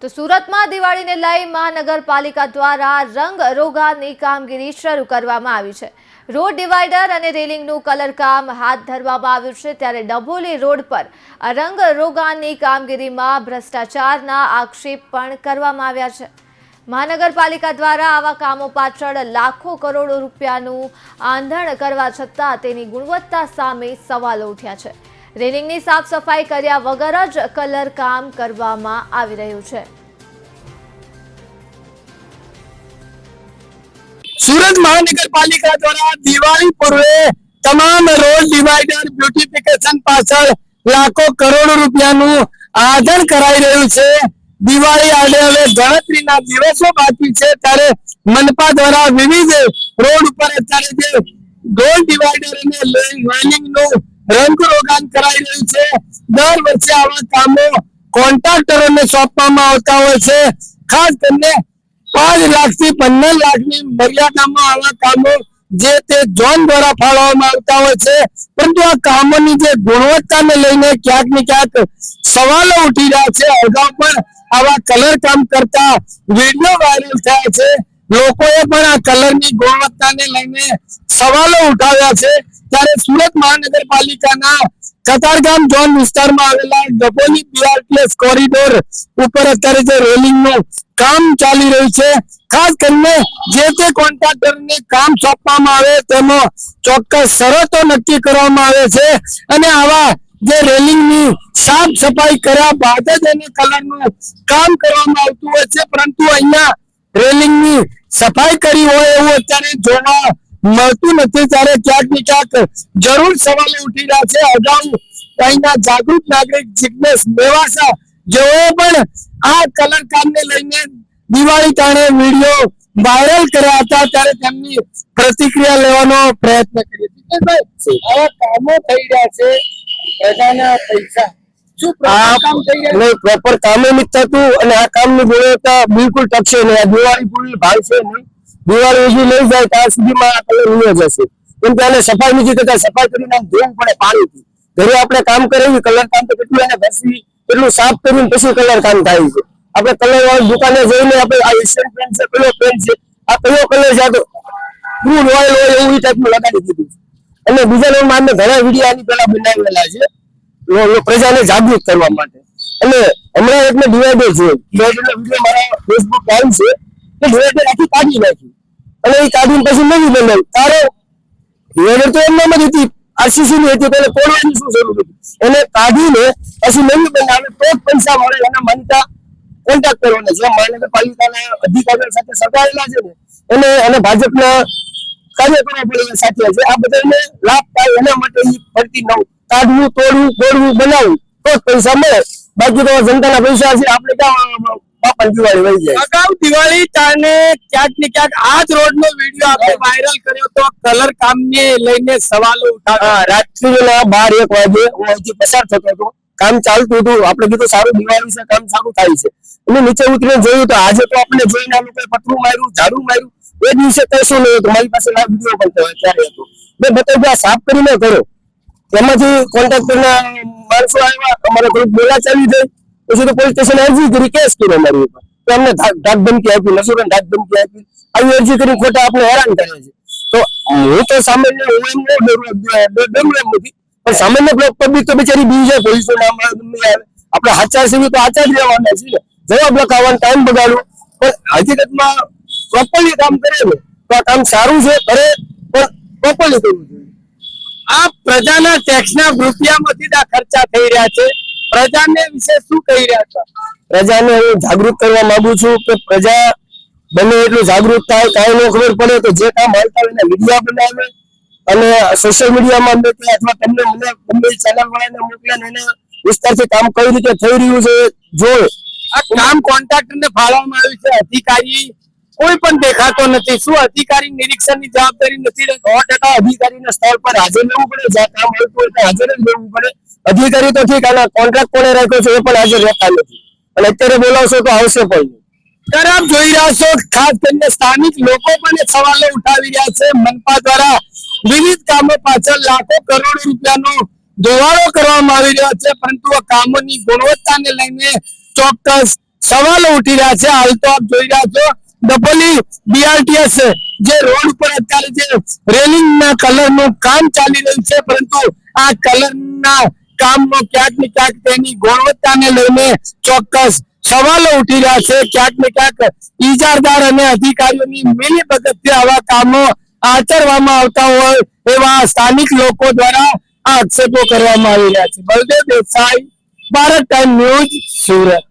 તો સુરતમાં દિવાળીને લઈ મહાનગરપાલિકા દ્વારા રંગ રોગાનની કામગીરી શરૂ કરવામાં આવી છે। રોડ ડિવાઈડર અને રેલિંગનું કલર કામ હાથ ધરવામાં આવ્યું છે, ત્યારે ડભોલી રોડ પર રંગ રોગાનની કામગીરીમાં ભ્રષ્ટાચારના આક્ષેપ પણ કરવામાં આવ્યા છે। મહાનગરપાલિકા દ્વારા આવા કામો પાછળ લાખો કરોડો રૂપિયાનું આંધણ કરવા છતાં તેની ગુણવત્તા સામે સવાલો ઉઠ્યા છે। રેલિંગની સાફ સફાઈ કર્યા વગર જ કલર કામ કરવામાં આવી રહ્યું છે। सूरत महानगरपालिका द्वारा दिवाળી पूर्वे તમામ રોડ ડિવાઈડર બ્યુટિફિકેશન પાછળ લાખો કરોડો રૂપિયાનું આંધણ કરાઈ રહ્યું છે। દિવાળી આડે હવે ગણતરીના દિવસો બાકી છે, ત્યારે મનપા દ્વારા વિવિધ રોડ ઉપર અત્યારે જે રોડ ડિવાઈડર અને રેલિંગનું રંગરોગાન કરાઈ રહ્યું છે। દર વર્ષે આવા કામો કોન્ટ્રાક્ટરોને સોંપવામાં આવતા હોય છે। ખાસ કરીને 5 લાખથી 15 લાખની મર્યાદામાં આવા કામો જે તે ઝોન દ્વારા ફાળવવામાં આવતા હોય છે, પરંતુ આ કામોની જે ગુણવત્તાને લઈને ક્યાંક ને ક્યાંક સવાલો ઉઠી રહ્યા છે। અગાઉ પણ આવા કલર કામ કરતા વિડીયો વાયરલ થયા છે, લોકોએ પણ આ કલરની ગુણવત્તાને લઈને સવાલો ઉઠાવ્યા છે। ત્યારે સુરત મહાનગરપાલિકાના કતારગામ ઝોન વિસ્તારમાં આવેલા ડભોલી બીઆરટીએસ કોરિડોર ઉપર અત્યારે જે રેલિંગનું કામ ચાલી રહ્યું છે, ખાસ કરીને જે તે કોન્ટ્રાક્ટરને કામ સોંપવામાં આવે તેમાં ચોક્કસ શરતો નક્કી કરવામાં આવે છે અને આવા જે રેલિંગની સાફ સફાઈ કર્યા બાદ જ એને કલરનું કામ કરવામાં આવતું હોય છે, પરંતુ અહીંયા રેલિંગની સફાઈ કરી હોય એવું અત્યારે જોવા મળતું નથી। ત્યારે ક્યાંક ને ક્યાંક જરૂર સવાલો ઉઠી રહ્યા છે। અગાઉ અહીંના જાગૃત નાગરિક જિગ્નેશ મેવાસા જેઓ પણ આ કલર કામને લઈને દિવાળી ટાણે વિડીયો વાયરલ કર્યા હતા, ત્યારે તેમની પ્રતિક્રિયા લેવાનો પ્રયત્ન કર્યો। જિગ્નેશભાઈ, આવા કામો થઈ રહ્યા છે, પ્રજાના પૈસા શું કામ થઈ રહ્યા છે? પ્રોપર કામ નથી થતું અને આ કામની ગુણવત્તા બિલકુલ ટકશે નહીં। આ દિવાળી પૂરી ભાવશે નહીં, દિવાળી ઉજવી લઈ જાય ત્યાં સુધીમાં આ કલર ઉડી જશે, કેમ કે આને સફાઈ નથી કરતા। સફાઈ કરીને ધોવું પડે પાણીથી। ઘરે આપણે કામ કરીએ કલર કામ તો કેટલું એને ઘસી એટલું સાફ કરીને પછી કલર કામ થાય છે। આપણે કલર વાળી દુકાને જઈને આપણે આ એશિયન પેન્ટ છે, કયો પેન્ટ છે, આ કયો કલર છે, આ તો ફૂલ ઓઇલ હોય એવું ટાઈપનું લગાડી દીધું છે। અને બીજા નંબરમાં અમે ઘણા વિડીયો આની પહેલા બનાવેલા છે પ્રજાને જાગૃત કરવા માટે। અને હમણાં એટલે ડિવાઈડર છે, ડિવાઈડરનો વિડીયો મારા ફેસબુક લાઈવ છે, કે ડિવાઈડર આખી કાઢી નાખી અને એ કાઢીને પછી નવી બનાવી। તારો ડિવાઈડર તો એમનામ જ હતી, આરસીસી ની હતી, એટલે તોડવાની શું જરૂર હતી? એને કાઢીને પછી નવી બનાવે તો જ પૈસા મળે। એના માનતા કોન્ટ્રાક્ટરોને જે મહાનગરપાલિકાના અધિકારીઓ સાથે સંકળાયેલા છે ને એને અને ભાજપના કાર્યકરો પણ સાથે છે, આ બધાને લાભ થાય એના માટે ફરતી નવું કાઢવું, તોડવું, ફોડવું, બનાવવું તો જ પૈસા મળે। બાકી તો જનતાના પૈસા છે આપણે ક્યાં બાપા દિવાળી વહી જાય। અગાઉ દિવાળી ટાણે ક્યાંક ને ક્યાંક આ જ રોડનો વિડીયો આપણે વાયરલ કર્યો તો કલર કામને લઈને સવાલો ઉઠાવ્યા। રાત્રિના 12-1 વાગે હું અહીંથી પસાર થતો હતો, કામ ચાલતું હતું, આપણે કીધું સારું દિવાળી છે, કામ સારું થાય છે, એટલે નીચે ઉતરીને જોયું તો આજે તો આપણે જોઈને આ લોકોએ પતરું માર્યું, ઝાડુ માર્યું, એ દિવસે કશું નહીં હતું। મારી પાસે વિડીયો પણ ત્યારે હતો, મેં બતાવ્યું આ સાફ કરીને કરો। એમાંથી કોન્ટ્રાક્ટરના માણસો આવ્યા, અમારે થોડુંક બોલાચાલી થઈ, પછી તો પોલીસ સ્ટેશન અરજી કરી, કેસ કર્યો મારી ઉપર, તો અમને ધાક ધમકી આપી, નસુરન ધાક ધમકી આપી, આવી અરજી કરી ખોટા આપણે હેરાન કરે છે। તો હું તો સામાન્ય હું એમ ડરું એમ નથી, પણ સામાન્ય પબ્લિક તો બિચારી બીજી જાય, પોલીસનું નામ આવે, આપણે આચાર સેવી તો આચાર રહેવાના છે ને, જવાબ લખાવવાનો ટાઈમ બગાડવો, પણ હકીકતમાં પ્રોપરલી કામ કરે ને તો આ કામ સારું છે, કરે પણ પ્રોપરલી કરવું જોઈએ। આ પ્રજાના ટેક્સના રૂપિયામાંથી આ ખર્ચા થઈ રહ્યા છે, પ્રજાને વિશે શું કહી રહ્યા છો? પ્રજાને હું જાગૃત કરવા માંગુ છું કે પ્રજા બને એટલું જાગૃત થાય। કાંઈ ન ખબર પડે તો જે કામ હાલતા હોય એના વિડીયો બનાવે અને સોશિયલ મીડિયામાં મોકલે, અથવા તમને મને ગમે ચેનલ વાળાને મોકલે ને એને વિસ્તારથી કામ કઈ રીતે થઈ રહ્યું છે જોવે। આ કામ કોન્ટ્રાક્ટરને ફાળવવામાં આવ્યું છે, અધિકારી કોઈ પણ દેખાતો નથી। શું અધિકારી નિરીક્ષણની જવાબદારી નથી? 100% અધિકારીના સ્થળ પર હાજર રહેવું પડે, જ્યાં કામ હોતું હોય ત્યાં હાજર જ રહેવું પડે। અધિકારી તો ઠીક, આના કોન્ટ્રાક્ટ કોને રાખ્યો છે એ પણ હાજર રહેતા નથી, અને અત્યારે બોલાવશો તો આવશે પણ નહીં। ત્યારે આપ જોઈ રહ્યા છો, ખાસ કરીને સ્થાનિક લોકો પણ સવાલો ઉઠાવી રહ્યા છે। મનપા દ્વારા વિવિધ કામો પાછળ લાખો કરોડો રૂપિયાનો ધોવાળો કરવામાં આવી રહ્યો છે, પરંતુ આ કામોની ગુણવત્તાને લઈને ચોક્કસ સવાલો ઉઠી રહ્યા છે. હાલ તો આપ જોઈ રહ્યા છો ડભોલી BRTS જે રોડ પર અત્યારે જે રેલિંગ ના કલર નું કામ ચાલી રહ્યું છે, પરંતુ આ કલર ના કામનો ક્યાંક ને ક્યાંક તેની ગુણવત્તાને લઈને ચોક્કસ સવાલો ઉઠી રહ્યા છે. ક્યાંક ને ક્યાંક ઇજારદાર અને અધિકારીઓની મિલીભગતથી આવા કામો આચરવામાં આવતા હોય એવા સ્થાનિક લોકો દ્વારા આ આક્ષેપો કરવામાં આવી રહ્યા છે. Baldev Desai, Bharat time news, Surat.